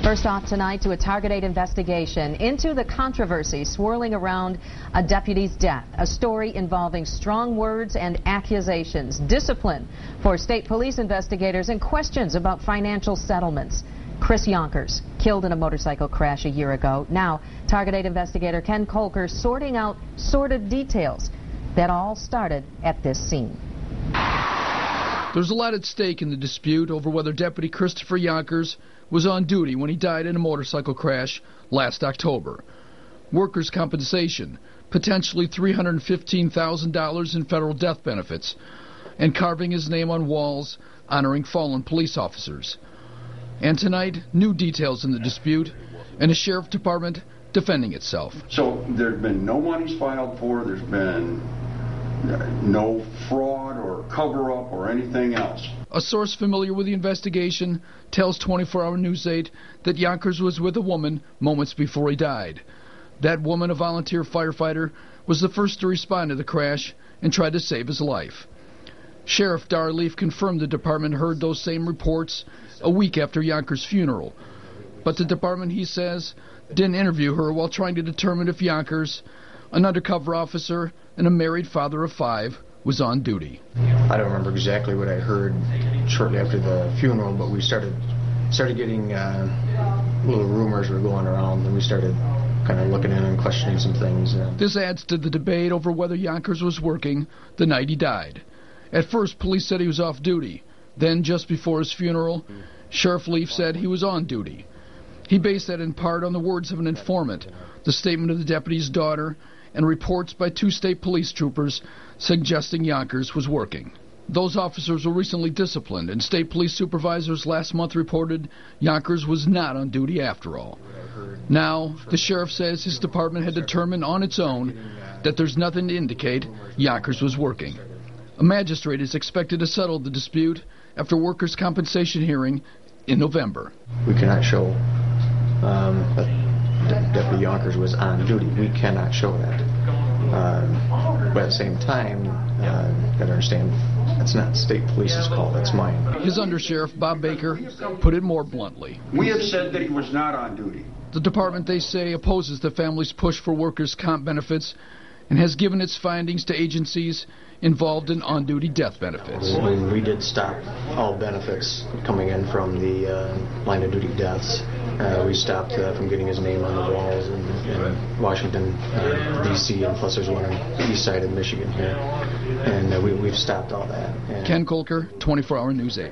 First off tonight to a Target 8 investigation into the controversy swirling around a deputy's death. A story involving strong words and accusations, discipline for state police investigators, and questions about financial settlements. Chris Yonkers, killed in a motorcycle crash a year ago. Now, Target 8 investigator Ken Kolker sorting out sordid details that all started at this scene. There's a lot at stake in the dispute over whether Deputy Christopher Yonkers was on duty when he died in a motorcycle crash last October. Workers' compensation, potentially $315,000 in federal death benefits, and carving his name on walls honoring fallen police officers. And tonight, new details in the dispute and a sheriff department defending itself. So there's been no monies filed for, there's been no fraud or cover-up or anything else. A source familiar with the investigation tells 24-Hour News 8 that Yonkers was with a woman moments before he died. That woman, a volunteer firefighter, was the first to respond to the crash and tried to save his life. Sheriff Dar Leaf confirmed the department heard those same reports a week after Yonkers' funeral. But the department, he says, didn't interview her while trying to determine if Yonkers, an undercover officer and a married father of 5, was on duty. I don't remember exactly what I heard shortly after the funeral, but we started getting little rumors were going around, and we started kind of looking in and questioning some things. This adds to the debate over whether Yonkers was working the night he died. At first, police said he was off duty. Then, just before his funeral, Sheriff Leaf said he was on duty. He based that in part on the words of an informant, the statement of the deputy's daughter, and reports by 2 state police troopers suggesting Yonkers was working. Those officers were recently disciplined, and state police supervisors last month reported Yonkers was not on duty after all. Now, the sheriff says his department had determined on its own that there's nothing to indicate Yonkers was working. A magistrate is expected to settle the dispute after workers' compensation hearing in November. We cannot show that Deputy Yonkers was on duty. We cannot show that. But at the same time, you got to understand, that's not state police's call, that's mine. His undersheriff, Bob Baker, put it more bluntly. We have said that he was not on duty. The department, they say, opposes the family's push for workers' comp benefits and has given its findings to agencies involved in on-duty death benefits. We did stop all benefits coming in from the line of duty deaths. We stopped from getting his name on the walls in Washington, D.C., and plus there's one on the east side of Michigan here. And we've stopped all that. Ken Kolker, 24-Hour News 8.